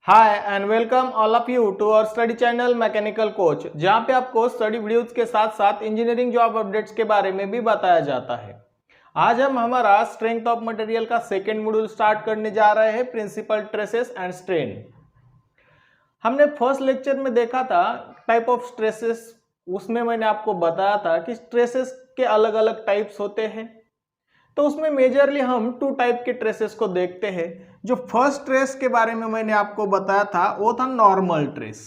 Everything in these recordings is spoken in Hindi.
Hi and welcome all of you to our study channel mechanical coach, जहां पे आपको स्टडी वीडियोस के साथ साथ इंजीनियरिंग जॉब अपडेट्स के बारे में भी बताया जाता है। आज हम हमारा स्ट्रेंथ ऑफ मटेरियल का सेकेंड मॉड्यूल स्टार्ट करने जा रहे हैं, प्रिंसिपल ट्रेसेस एंड स्ट्रेन। हमने फर्स्ट लेक्चर में देखा था टाइप ऑफ स्ट्रेसेस। उसमें मैंने आपको बताया था कि स्ट्रेसेस के अलग अलग टाइप्स होते हैं। तो उसमें मेजरली हम टू टाइप के ट्रेसेस को देखते हैं। जो फर्स्ट ट्रेस के बारे में मैंने आपको बताया था वो था नॉर्मल ट्रेस।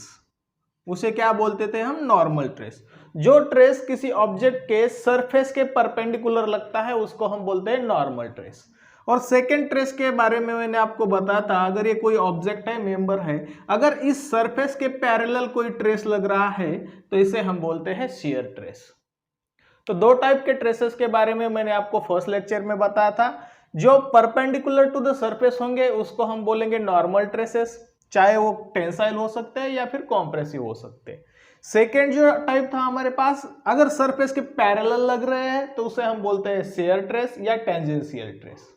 उसे क्या बोलते थे हम? Normal trace. जो ट्रेस किसी ऑब्जेक्ट के सरफेस के परपेंडिकुलर लगता है उसको हम बोलते हैं नॉर्मल ट्रेस। और सेकेंड ट्रेस के बारे में मैंने आपको बताया था, अगर ये कोई ऑब्जेक्ट है, मेंबर है, अगर इस सरफेस के पैरेलल कोई ट्रेस लग रहा है तो इसे हम बोलते हैं शियर ट्रेस। तो दो टाइप के ट्रेसेस के बारे में मैंने आपको फर्स्ट लेक्चर में बताया था। जो परपेंडिकुलर टू द सरफेस होंगे उसको हम बोलेंगे नॉर्मल ट्रेसेस, चाहे वो टेंसाइल हो सकते हैं या फिर कॉम्प्रेसिव हो सकते हैं। सेकेंड जो टाइप था हमारे पास, अगर सरफेस के पैरेलल लग रहे हैं तो उसे हम बोलते हैं शियर ट्रेस या टेंजेंशियल ट्रेस।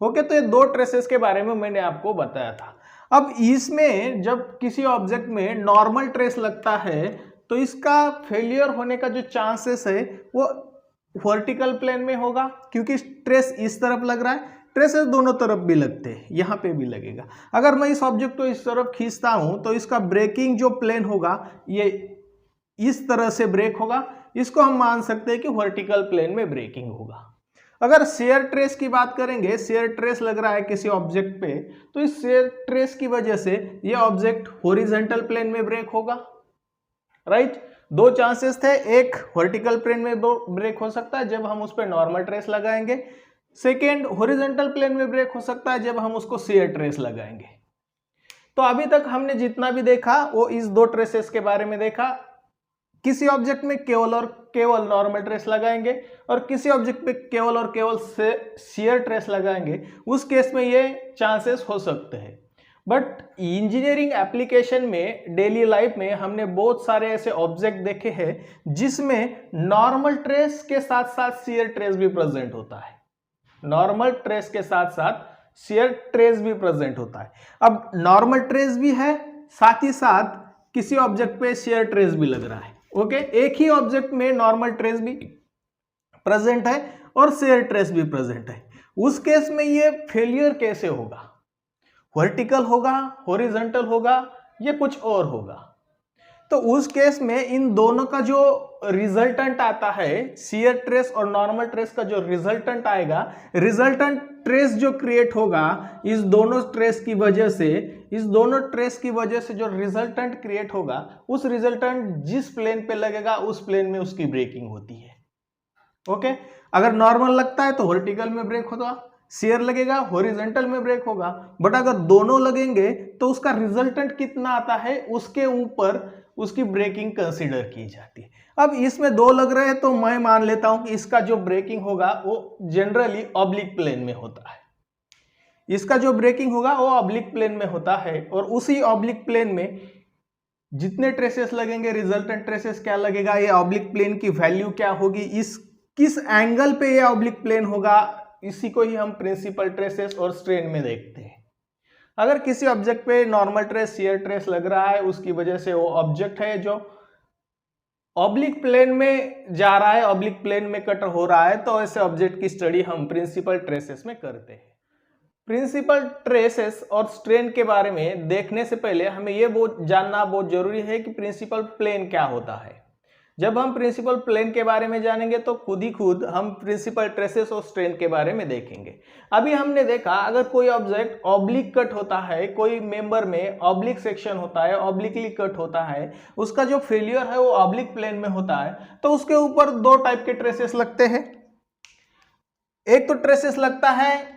ओके, तो ये दो ट्रेसेस के बारे में मैंने आपको बताया था। अब इसमें जब किसी ऑब्जेक्ट में नॉर्मल ट्रेस लगता है तो इसका फेलियर होने का जो चांसेस है वो वर्टिकल प्लेन में होगा, क्योंकि ट्रेस इस तरफ लग रहा है। ट्रेसेस दोनों तरफ भी लगते हैं, यहाँ पे भी लगेगा। अगर मैं इस ऑब्जेक्ट को इस तरफ खींचता हूं तो इसका ब्रेकिंग जो प्लेन होगा ये इस तरह से ब्रेक होगा। इसको हम मान सकते हैं कि वर्टिकल प्लेन में ब्रेकिंग होगा। अगर शेयर ट्रेस की बात करेंगे, शेयर ट्रेस लग रहा है किसी ऑब्जेक्ट पे, तो इस शेयर ट्रेस की वजह से ये ऑब्जेक्ट हॉरिजॉन्टल प्लेन में ब्रेक होगा। राइट, दो चांसेस थे, एक वर्टिकल प्लेन में ब्रेक हो सकता है जब हम उस पर नॉर्मल ट्रेस लगाएंगे, सेकेंड हॉरिजॉन्टल प्लेन में ब्रेक हो सकता है जब हम उसको शेयर ट्रेस लगाएंगे। तो अभी तक हमने जितना भी देखा वो इस दो ट्रेसेस के बारे में देखा। किसी ऑब्जेक्ट में केवल और केवल नॉर्मल ट्रेस लगाएंगे और किसी ऑब्जेक्ट पे केवल और केवल शेयर ट्रेस लगाएंगे, उस केस में ये चांसेस हो सकते हैं। बट इंजीनियरिंग एप्लीकेशन में, डेली लाइफ में हमने बहुत सारे ऐसे ऑब्जेक्ट देखे हैं जिसमें नॉर्मल ट्रेस के साथ साथ शेयर ट्रेस भी प्रेजेंट होता है। नॉर्मल ट्रेस के साथ साथ शेयर ट्रेस भी प्रेजेंट होता है। अब नॉर्मल ट्रेस भी है, साथ ही साथ किसी ऑब्जेक्ट पे शेयर ट्रेस भी लग रहा है। ओके, एक ही ऑब्जेक्ट में नॉर्मल ट्रेस भी प्रेजेंट है और शेयर ट्रेस भी प्रेजेंट है। उस केस में ये फेलियर कैसे होगा? वर्टिकल होगा, हॉरिजॉन्टल होगा या कुछ और होगा? तो उस केस में इन दोनों का जो रिजल्टेंट आता है, शेयर ट्रेस और नॉर्मल ट्रेस का जो रिजल्टेंट आएगा, रिजल्टेंट ट्रेस जो क्रिएट होगा इस दोनों ट्रेस की वजह से, इस दोनों ट्रेस की वजह से जो रिजल्टेंट क्रिएट होगा, उस रिजल्टेंट जिस प्लेन पे लगेगा उस प्लेन में उसकी ब्रेकिंग होती है। ओके, अगर नॉर्मल लगता है तो वर्टिकल में ब्रेक होगा, शेयर लगेगा हॉरिजॉन्टल में ब्रेक होगा। बट अगर दोनों लगेंगे तो उसका रिजल्टेंट कितना आता है उसके ऊपर उसकी ब्रेकिंग कंसीडर की जाती है। अब इसमें दो लग रहे हैं तो मैं मान लेता हूं कि इसका जो ब्रेकिंग होगा वो जनरली ऑब्लिक प्लेन में होता है। इसका जो ब्रेकिंग होगा वो ऑब्लिक प्लेन में होता है और उसी ऑब्लिक प्लेन में जितने ट्रेसेस लगेंगे, रिजल्टेंट ट्रेसेस क्या लगेगा, ये ऑब्लिक प्लेन की वैल्यू क्या होगी, इस किस एंगल पे ये ऑब्लिक प्लेन होगा, इसी को ही हम प्रिंसिपल ट्रेसेस और स्ट्रेन में देखते हैं। अगर किसी ऑब्जेक्ट पे नॉर्मल ट्रेस, शेयर ट्रेस लग रहा है, उसकी वजह से वो ऑब्जेक्ट है जो ऑब्लिक प्लेन में जा रहा है, ऑब्लिक प्लेन में कट हो रहा है, तो ऐसे ऑब्जेक्ट की स्टडी हम प्रिंसिपल ट्रेसेस में करते हैं। प्रिंसिपल ट्रेसेस और स्ट्रेन के बारे में देखने से पहले हमें यह जानना बहुत जरूरी है कि प्रिंसिपल प्लेन क्या होता है। जब हम प्रिंसिपल प्लेन के बारे में जानेंगे तो खुद ही खुद हम प्रिंसिपल ट्रेसेस और स्ट्रेन के बारे में देखेंगे। अभी हमने देखा अगर कोई ऑब्जेक्ट ऑब्लिक कट होता है, कोई मेंबर में ऑब्लिक सेक्शन होता है, ऑब्लिकली कट होता है, उसका जो फेलियर है वो ऑब्लिक प्लेन में होता है, तो उसके ऊपर दो टाइप के ट्रेसेस लगते हैं। एक तो ट्रेसेस लगता है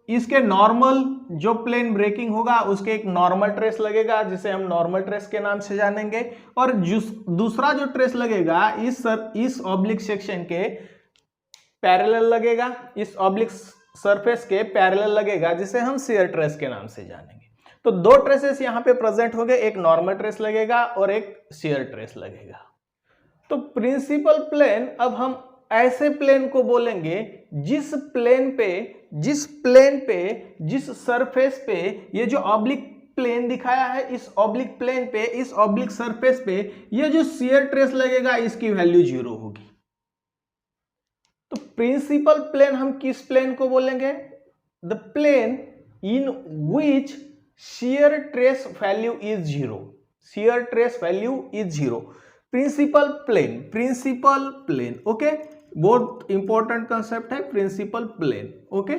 इसके नॉर्मल, जो प्लेन ब्रेकिंग होगा उसके एक नॉर्मल ट्रेस लगेगा जिसे हम नॉर्मल ट्रेस के नाम से जानेंगे, और दूसरा जो ट्रेस लगेगा इस ऑब्लिक सेक्शन के पैरेलल लगेगा, इस ऑब्लिक सरफेस के पैरेलल लगेगा जिसे हम शेयर ट्रेस के नाम से जानेंगे। तो दो ट्रेसेस यहां पे प्रेजेंट होंगे, एक नॉर्मल ट्रेस लगेगा और एक शेयर ट्रेस लगेगा। तो प्रिंसिपल प्लेन, अब हम ऐसे प्लेन को बोलेंगे जिस प्लेन पे जिस प्लेन पे, जिस सरफेस पे ये जो ऑब्लिक प्लेन दिखाया है, इस ऑब्लिक प्लेन पे, इस ऑब्लिक सरफेस पे ये जो शियर ट्रेस लगेगा इसकी वैल्यू 0 होगी। तो प्रिंसिपल प्लेन हम किस प्लेन को बोलेंगे? The plane in which shear stress value is 0, shear stress value is 0। Principal plane, principal plane, okay, बहुत इंपॉर्टेंट कंसेप्ट है प्रिंसिपल प्लेन, ओके।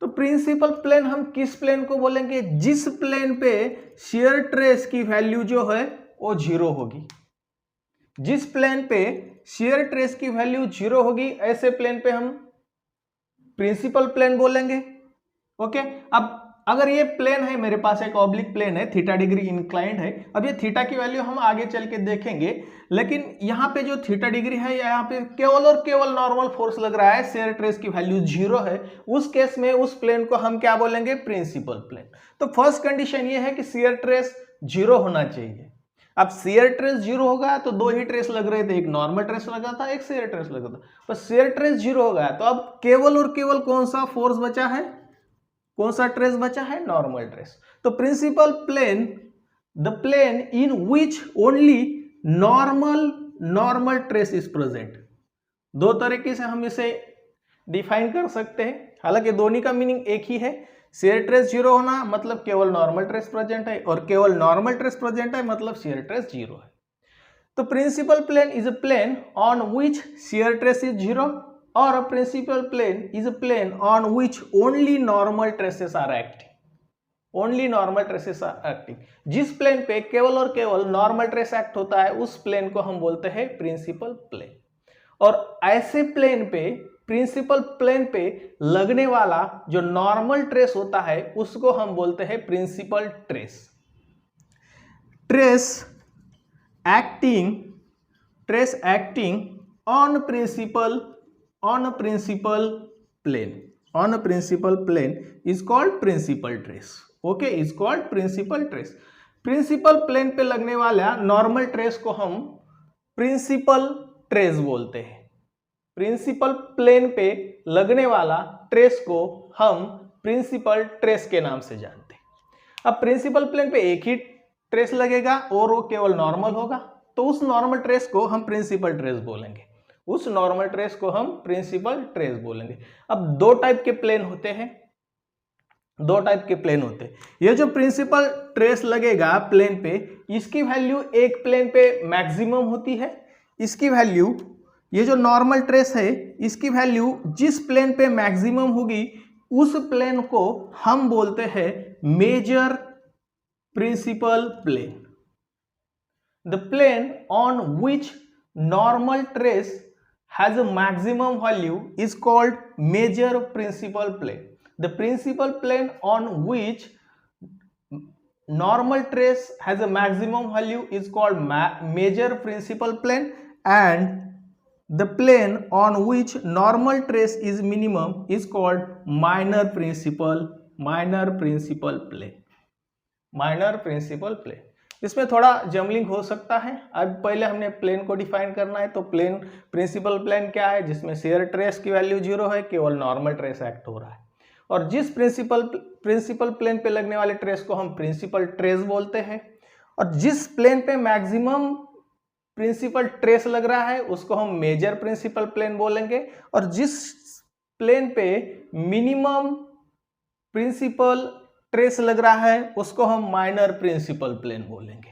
तो प्रिंसिपल प्लेन हम किस प्लेन को बोलेंगे? जिस प्लेन पे शियर ट्रेस की वैल्यू जो है वो 0 होगी। जिस प्लेन पे शियर ट्रेस की वैल्यू 0 होगी ऐसे प्लेन पे हम प्रिंसिपल प्लेन बोलेंगे, ओके। अब अगर ये प्लेन है, मेरे पास एक ऑब्लिक प्लेन है, थीटा डिग्री इंक्लाइंड है। अब ये थीटा की वैल्यू हम आगे चल के देखेंगे, लेकिन यहाँ पे जो थीटा डिग्री है यहाँ पे केवल और केवल नॉर्मल फोर्स लग रहा है, शियर ट्रेस की वैल्यू 0 है। उस केस में उस प्लेन को हम क्या बोलेंगे? Principal plane. तो फर्स्ट कंडीशन ये है कि शियर ट्रेस 0 होना चाहिए। अब शियर ट्रेस 0 होगा तो दो ही ट्रेस लग रहे थे, एक नॉर्मल ट्रेस लगा था, एक शियर ट्रेस लगा था। पर शियर ट्रेस 0 हो गया तो अब केवल और केवल कौन सा फोर्स बचा है? कौन सा ट्रेस बचा है? Normal trace. तो principal plane, the plane in which only normal trace is present. दो तरीके से हम इसे डिफाइन कर सकते हैं, हालांकि दोनों का मीनिंग एक ही है। शियर ट्रेस 0 होना मतलब केवल नॉर्मल ट्रेस प्रेजेंट है, और केवल नॉर्मल ट्रेस प्रेजेंट है मतलब शियर ट्रेस 0 है। तो principal plane is a plane on which shear stress is 0, or a principal plane is a plane on which only normal traces are acting, only normal traces are acting। जिस प्लेन पे केवल और केवल नॉर्मल ट्रेस एक्ट होता है उस प्लेन को हम बोलते हैं प्रिंसिपल प्लेन। और ऐसे प्लेन पे, प्रिंसिपल प्लेन पे लगने वाला जो नॉर्मल ट्रेस होता है उसको हम बोलते हैं principal stress. Stress acting on principal plane is called principal trace, okay, is called principal trace। Principal plane पे लगने वाला नॉर्मल ट्रेस को हम प्रिंसिपल ट्रेस बोलते हैं। प्रिंसिपल प्लेन पे लगने वाला ट्रेस को हम प्रिंसिपल ट्रेस के नाम से जानते हैं। अब प्रिंसिपल प्लेन पे एक ही ट्रेस लगेगा और वो केवल नॉर्मल होगा, तो उस नॉर्मल ट्रेस को हम प्रिंसिपल ट्रेस बोलेंगे, उस नॉर्मल ट्रेस को हम प्रिंसिपल ट्रेस बोलेंगे। अब दो टाइप के प्लेन होते हैं, दो टाइप के प्लेन होते हैं। ये जो प्रिंसिपल ट्रेस लगेगा प्लेन पे, इसकी वैल्यू एक प्लेन पे मैक्सिमम होती है, इसकी वैल्यू, ये जो नॉर्मल ट्रेस है इसकी वैल्यू जिस प्लेन पे मैक्सिमम होगी उस प्लेन को हम बोलते हैं major principal plane. The plane on which normal trace has a maximum value is called major principal plane। The principal plane on which normal trace has a maximum value is called major principal plane, and the plane on which normal trace is minimum is called minor principal plane, minor principal plane। इसमें थोड़ा जमलिंग हो सकता है। अब पहले हमने प्लेन को डिफाइन करना है, तो प्लेन, प्रिंसिपल प्लेन क्या है? जिसमें शियर ट्रेस की वैल्यू 0 है, केवल नॉर्मल ट्रेस एक्ट हो रहा है। और जिस प्रिंसिपल प्लेन पे लगने वाले ट्रेस को हम प्रिंसिपल ट्रेस बोलते हैं, और जिस प्लेन पे मैक्सिमम प्रिंसिपल ट्रेस लग रहा है उसको हम मेजर प्रिंसिपल प्लेन बोलेंगे, और जिस प्लेन पे मिनिमम प्रिंसिपल ट्रेस लग रहा है उसको हम माइनर प्रिंसिपल प्लेन बोलेंगे,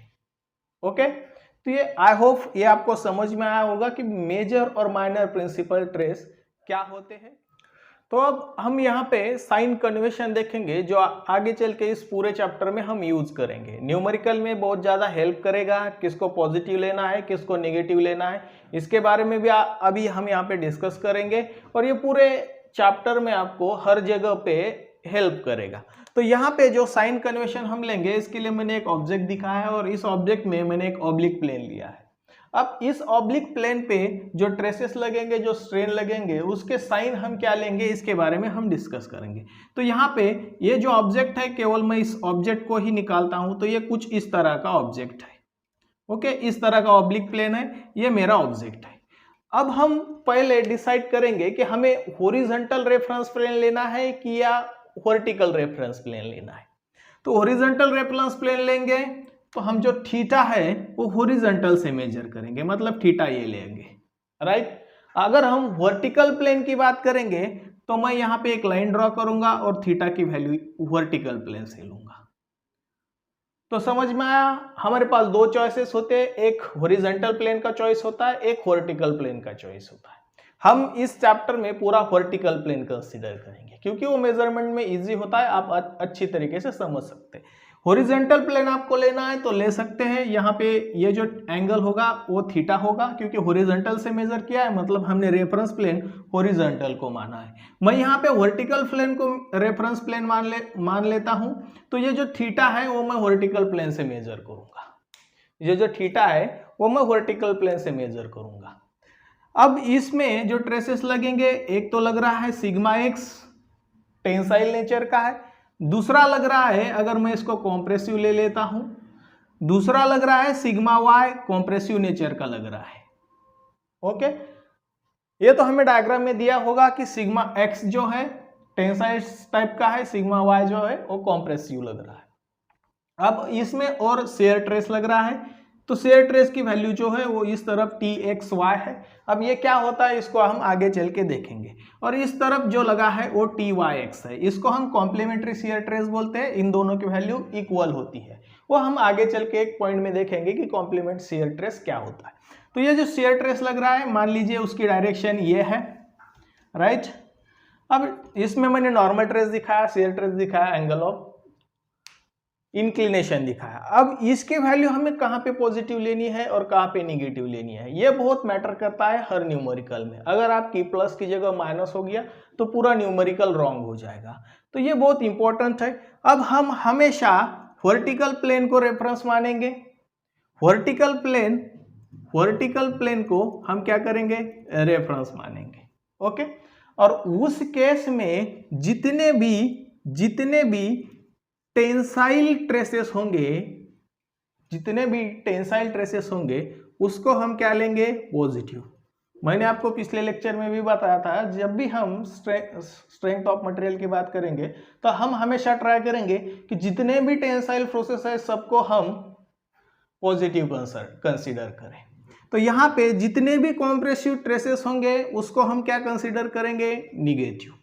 ओके। तो ये आई होप ये आपको समझ में आया होगा कि मेजर और माइनर प्रिंसिपल ट्रेस क्या होते हैं। तो अब हम यहाँ पे साइन कन्वेंशन देखेंगे जो आगे चल के इस पूरे चैप्टर में हम यूज करेंगे। न्यूमेरिकल में बहुत ज़्यादा हेल्प करेगा, किसको पॉजिटिव लेना है किसको नेगेटिव लेना है इसके बारे में भी अभी हम यहाँ पे डिस्कस करेंगे, और ये पूरे चैप्टर में आपको हर जगह पे हेल्प करेगा। तो यहाँ पे जो साइन कन्वेंशन हम लेंगे इसके लिए मैंने एक ऑब्जेक्ट दिखाया है, और इस ऑब्जेक्ट में मैंने एक ऑब्लिक प्लेन लिया है। अब इस ऑब्लिक प्लेन पे जो ट्रेसेस लगेंगे, जो स्ट्रेन लगेंगे, उसके साइन हम क्या लेंगे इसके बारे में हम डिस्कस करेंगे। तो यहाँ पे ये जो ऑब्जेक्ट है, केवल मैं इस ऑब्जेक्ट को ही निकालता हूँ, तो ये कुछ इस तरह का ऑब्जेक्ट है, ओके, इस तरह का ऑब्लिक प्लेन है, ये मेरा ऑब्जेक्ट है। अब हम पहले डिसाइड करेंगे कि हमें हॉरिजॉन्टल रेफरेंस प्लेन लेना है कि या वर्टिकल रेफरेंस प्लेन लेना है। तो हॉरिजॉन्टल रेफरेंस प्लेन लेंगे तो हम जो थीटा है वो हॉरिजॉन्टल से मेजर करेंगे, मतलब थीटा ये लेंगे, राइट। अगर हम वर्टिकल प्लेन की बात करेंगे तो मैं यहाँ पे एक लाइन ड्रॉ करूंगा और थीटा की वैल्यू वर्टिकल प्लेन से लूंगा। तो समझ में आया, हमारे पास दो चॉइसेस होते हैं, एक हॉरिजॉन्टल प्लेन का चॉइस होता है, एक वर्टिकल प्लेन का चॉइस होता है। हम इस चैप्टर में पूरा वर्टिकल प्लेन कंसीडर करेंगे क्योंकि वो मेजरमेंट में इजी होता है, आप अच्छी तरीके से समझ सकते हैं। हॉरिजॉन्टल प्लेन आपको लेना है तो ले सकते हैं, यहाँ पे ये जो एंगल होगा वो थीटा होगा क्योंकि हॉरिजॉन्टल से मेजर किया है, मतलब हमने रेफरेंस प्लेन हॉरिजॉन्टल को माना है। मैं यहाँ पे वर्टिकल प्लेन को रेफरेंस प्लेन मान लेता हूँ, तो ये जो थीटा है वो मैं वर्टिकल प्लेन से मेजर करूंगा, ये जो थीटा है वो मैं वर्टिकल प्लेन से मेजर करूंगा। अब इसमें जो ट्रेसेस लगेंगे, एक तो लग रहा है सिग्मा एक्स टेंसाइल नेचर का है, दूसरा लग रहा है, अगर मैं इसको कॉम्प्रेसिव ले लेता हूं, दूसरा लग रहा है सिग्मा वाई कॉम्प्रेसिव नेचर का लग रहा है। ओके, ये तो हमें डायग्राम में दिया होगा कि सिग्मा एक्स जो है टेंसाइल टाइप का है, सिग्मा वाई जो है वो कॉम्प्रेसिव लग रहा है। अब इसमें और शेयर ट्रेस लग रहा है, तो शेयर ट्रेस की वैल्यू जो है वो इस तरफ टी एक्स वाई है। अब ये क्या होता है इसको हम आगे चल के देखेंगे। और इस तरफ जो लगा है वो टी वाई एक्स है, इसको हम कॉम्प्लीमेंट्री शेयर ट्रेस बोलते हैं, इन दोनों की वैल्यू इक्वल होती है। वो हम आगे चल के एक पॉइंट में देखेंगे कि कॉम्प्लीमेंट शेयर ट्रेस क्या होता है। तो ये जो शेयर ट्रेस लग रहा है, मान लीजिए उसकी डायरेक्शन ये है, राइट। अब इसमें मैंने नॉर्मल ट्रेस दिखाया, शेयर ट्रेस दिखाया, एंगल ऑफ इंक्लिनेशन दिखाया। अब इसके वैल्यू हमें कहाँ पे पॉजिटिव लेनी है और कहाँ पे निगेटिव लेनी है, ये बहुत मैटर करता है हर न्यूमेरिकल में। अगर आपकी प्लस की जगह माइनस हो गया तो पूरा न्यूमेरिकल रॉन्ग हो जाएगा, तो ये बहुत इंपॉर्टेंट है। अब हम हमेशा वर्टिकल प्लेन को रेफरेंस मानेंगे, वर्टिकल प्लेन को हम क्या करेंगे, रेफरेंस मानेंगे। ओके, और उस केस में जितने भी टेंसाइल ट्रेसेस होंगे, उसको हम क्या लेंगे, पॉजिटिव। मैंने आपको पिछले लेक्चर में भी बताया था, जब भी हम स्ट्रेंथ ऑफ मटेरियल की बात करेंगे तो हम हमेशा ट्राई करेंगे कि जितने भी टेंसाइल प्रोसेस है सबको हम पॉजिटिव कंसीडर करें। तो यहाँ पे जितने भी कॉम्प्रेसिव ट्रेसेस होंगे उसको हम क्या कंसीडर करेंगे, निगेटिव।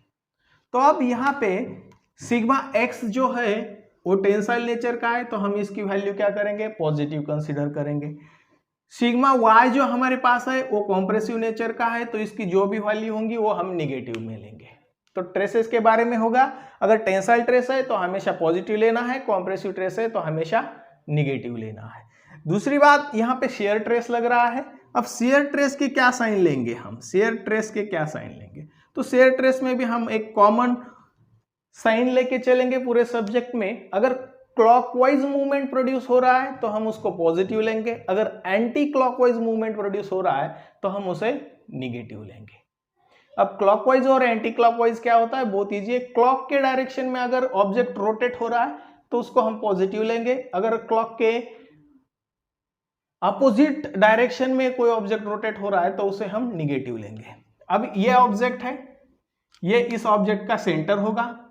तो अब यहाँ पे सिग्मा एक्स जो है वो टेंसाइल नेचर का है, तो हम इसकी वैल्यू क्या करेंगे, पॉजिटिव कंसीडर करेंगे। सिग्मा वाई जो हमारे पास है वो कॉम्प्रेसिव नेचर का है, तो इसकी जो भी वैल्यू होंगी वो हम निगेटिव में लेंगे। तो ट्रेसेस के बारे में होगा, अगर टेंसाइल ट्रेस है तो हमेशा पॉजिटिव लेना है, कॉम्प्रेसिव ट्रेस है तो हमेशा निगेटिव लेना है। दूसरी बात, यहाँ पे शेयर ट्रेस लग रहा है। अब शेयर ट्रेस के क्या साइन लेंगे हम, तो शेयर ट्रेस में भी हम एक कॉमन साइन लेके चलेंगे पूरे सब्जेक्ट में। अगर क्लॉकवाइज मूवमेंट प्रोड्यूस हो रहा है तो हम उसको पॉजिटिव लेंगे, अगर एंटी क्लॉकवाइज मूवमेंट प्रोड्यूस हो रहा है तो हम उसे निगेटिव लेंगे। अब क्लॉकवाइज और एंटी क्लॉकवाइज क्या होता है, बहुत ईजी है। क्लॉक के डायरेक्शन में अगर ऑब्जेक्ट रोटेट हो रहा है तो उसको हम पॉजिटिव लेंगे, अगर क्लॉक के अपोजिट डायरेक्शन में कोई ऑब्जेक्ट रोटेट हो रहा है तो उसे हम निगेटिव लेंगे। अब ये ऑब्जेक्ट है, ये इस ऑब्जेक्ट का सेंटर होगा,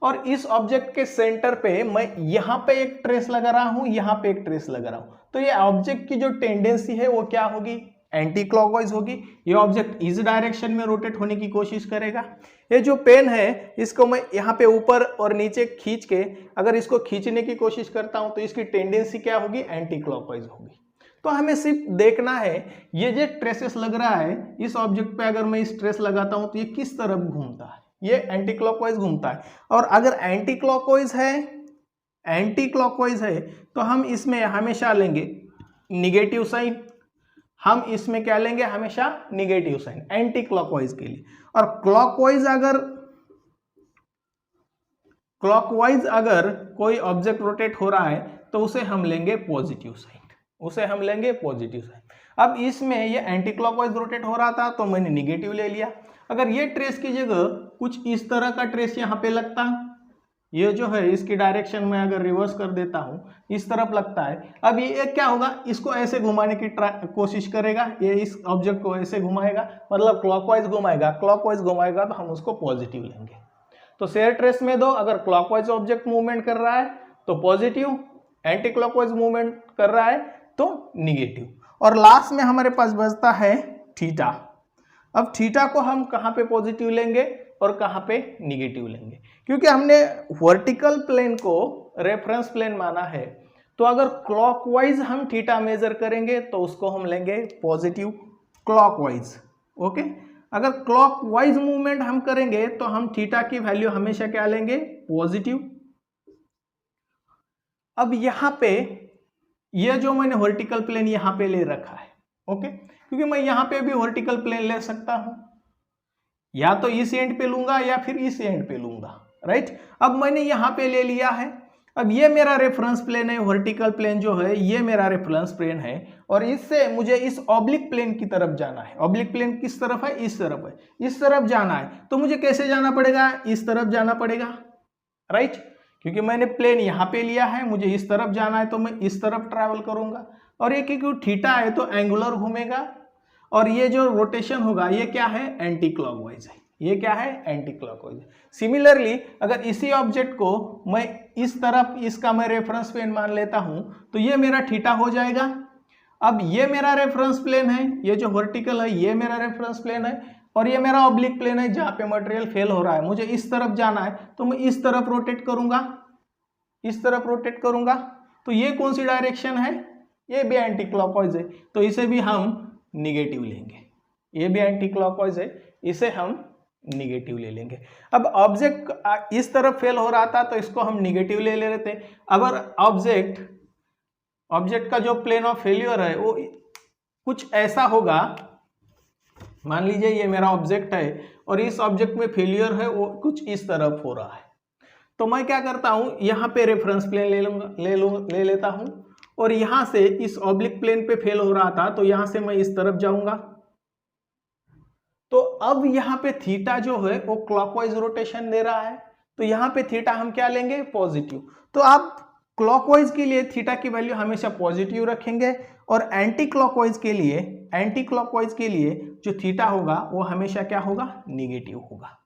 और इस ऑब्जेक्ट के सेंटर पे मैं यहां पे एक ट्रेस लगा रहा हूं, यहां पे एक ट्रेस लगा रहा हूं, तो ये ऑब्जेक्ट की जो टेंडेंसी है वो क्या होगी, एंटी क्लॉकवाइज होगी। ये ऑब्जेक्ट इस डायरेक्शन में रोटेट होने की कोशिश करेगा। ये जो पेन है इसको मैं यहाँ पे ऊपर और नीचे खींच के अगर इसको खींचने की कोशिश करता हूं तो इसकी टेंडेंसी क्या होगी, एंटी क्लॉकवाइज होगी। तो हमें सिर्फ देखना है ये जो ट्रेसेस लग रहा है इस ऑब्जेक्ट पे, अगर मैं इस ट्रेस लगाता हूं तो ये किस तरफ घूमता है, ये एंटी क्लॉकवाइज घूमता है। और अगर एंटी क्लॉकवाइज है तो हम इसमें हमेशा लेंगे निगेटिव साइन, हम इसमें क्या लेंगे, हमेशा निगेटिव साइन एंटी क्लॉकवाइज के लिए। और क्लॉकवाइज अगर कोई ऑब्जेक्ट रोटेट हो रहा है तो उसे हम लेंगे पॉजिटिव साइन, अब इसमें ये एंटी क्लॉकवाइज रोटेट हो रहा था तो मैंने निगेटिव ले लिया। अगर ये ट्रेस की जगह कुछ इस तरह का ट्रेस यहाँ पे लगता ये जो है इसकी डायरेक्शन में अगर रिवर्स कर देता हूँ इस तरफ लगता है। अब ये क्या होगा, इसको ऐसे घुमाने की कोशिश करेगा, ये इस ऑब्जेक्ट को ऐसे घुमाएगा, मतलब क्लॉकवाइज घुमाएगा। क्लॉकवाइज घुमाएगा तो हम उसको पॉजिटिव लेंगे। तो शेयर ट्रेस में दो, अगर क्लॉकवाइज ऑब्जेक्ट मूवमेंट कर रहा है तो पॉजिटिव, एंटी क्लॉकवाइज मूवमेंट कर रहा है तो निगेटिव। और लास्ट में हमारे पास बचता है थीटा। अब थीटा को हम कहाँ पे पॉजिटिव लेंगे और कहाँ पे निगेटिव लेंगे, क्योंकि हमने वर्टिकल प्लेन को रेफरेंस प्लेन माना है। तो अगर क्लॉकवाइज हम थीटा मेजर करेंगे तो उसको हम लेंगे पॉजिटिव क्लॉकवाइज। ओके, अगर क्लॉकवाइज मूवमेंट हम करेंगे तो हम थीटा की वैल्यू हमेशा क्या लेंगे, पॉजिटिव। अब यहाँ पे ये जो मैंने वर्टिकल प्लेन यहाँ पे ले रखा है, ओके, क्योंकि मैं यहाँ पे भी वर्टिकल प्लेन ले सकता हूँ, या तो इस एंड पे लूंगा या फिर इस एंड पे लूंगा, राइट। अब मैंने यहाँ पे ले लिया है। अब ये मेरा रेफरेंस प्लेन है, वर्टिकल प्लेन जो है ये मेरा रेफरेंस प्लेन है, और इससे मुझे इस ऑब्लिक प्लेन की तरफ जाना है। ऑब्लिक प्लेन किस तरफ है, इस तरफ है, इस तरफ जाना है। तो मुझे कैसे जाना पड़ेगा, इस तरफ जाना पड़ेगा, राइट, क्योंकि मैंने प्लेन यहाँ पे लिया है, मुझे इस तरफ जाना है तो मैं इस तरफ ट्रैवल करूंगा। और ये क्योंकि थीटा है तो एंगुलर घूमेगा, और ये जो रोटेशन होगा ये क्या है, एंटी क्लॉकवाइज है। ये क्या है, एंटी क्लॉकवाइज। सिमिलरली अगर इसी ऑब्जेक्ट को मैं इस तरफ, इसका मैं रेफरेंस प्लेन मान लेता हूं तो ये मेरा थीटा हो जाएगा। अब ये मेरा रेफरेंस प्लेन है, ये जो वर्टिकल है ये मेरा रेफरेंस प्लेन है, और ये मेरा ऑब्लिक प्लेन है जहां पे मटेरियल फेल हो रहा है। मुझे इस तरफ जाना है तो मैं इस तरफ रोटेट करूंगा, इस तरफ रोटेट करूंगा। तो ये कौन सी डायरेक्शन है, ये भी एंटी क्लॉकवाइज है, तो इसे भी हम निगेटिव लेंगे। ये भी एंटी क्लॉकवाइज है, इसे हम निगेटिव ले लेंगे। अब ऑब्जेक्ट इस तरफ फेल हो रहा था तो इसको हम निगेटिव ले रहे थे। अगर ऑब्जेक्ट का जो प्लेन ऑफ फेल्यूर है वो कुछ ऐसा होगा, मान लीजिए ये मेरा ऑब्जेक्ट है और इस ऑब्जेक्ट में फेल्यूर है वो कुछ इस तरफ हो रहा है, तो मैं क्या करता हूं, यहाँ पे रेफरेंस प्लेन ले लेता हूं, और यहां से इस ऑब्लिक प्लेन पे फेल हो रहा था तो यहां से मैं इस तरफ जाऊंगा। तो अब यहाँ पे थीटा जो है वो क्लॉकवाइज रोटेशन दे रहा है, तो यहाँ पे थीटा हम क्या लेंगे, पॉजिटिव। तो आप क्लॉकवाइज के लिए थीटा की वैल्यू हमेशा पॉजिटिव रखेंगे, और एंटी क्लॉकवाइज के लिए जो थीटा होगा वो हमेशा क्या होगा, निगेटिव होगा।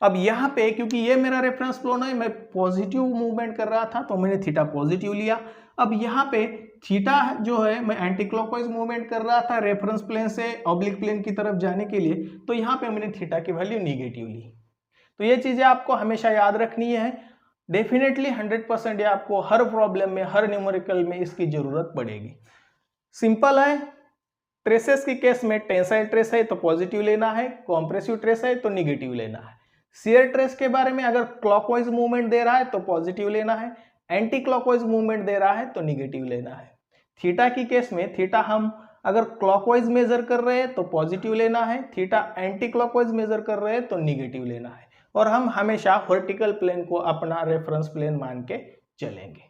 अब यहाँ पे क्योंकि ये मेरा रेफरेंस प्लेन है, मैं पॉजिटिव मूवमेंट कर रहा था तो मैंने थीटा पॉजिटिव लिया। अब यहाँ पे थीटा जो है, मैं एंटी क्लॉकवाइज मूवमेंट कर रहा था रेफरेंस प्लेन से ऑब्लिक प्लेन की तरफ जाने के लिए, तो यहाँ पे मैंने थीटा की वैल्यू निगेटिव ली। तो ये चीजें आपको हमेशा याद रखनी है। डेफिनेटली 100% ये आपको हर प्रॉब्लम में, हर न्यूमेरिकल में इसकी जरूरत पड़ेगी। सिंपल है। ट्रेसेस के केस में टेंसाइल ट्रेस है तो पॉजिटिव लेना है, कॉम्प्रेसिव ट्रेस है तो निगेटिव लेना है। शियर ट्रेस के बारे में अगर क्लॉकवाइज मूवमेंट दे रहा है तो पॉजिटिव लेना है, एंटी क्लॉकवाइज मूवमेंट दे रहा है तो निगेटिव लेना है। थीटा की केस में थीटा हम अगर क्लॉकवाइज मेजर कर रहे हैं तो पॉजिटिव लेना है, थीटा एंटी क्लॉकवाइज मेजर कर रहे हैं तो निगेटिव लेना है, और हम हमेशा वर्टिकल प्लेन को अपना रेफरेंस प्लेन मान के चलेंगे।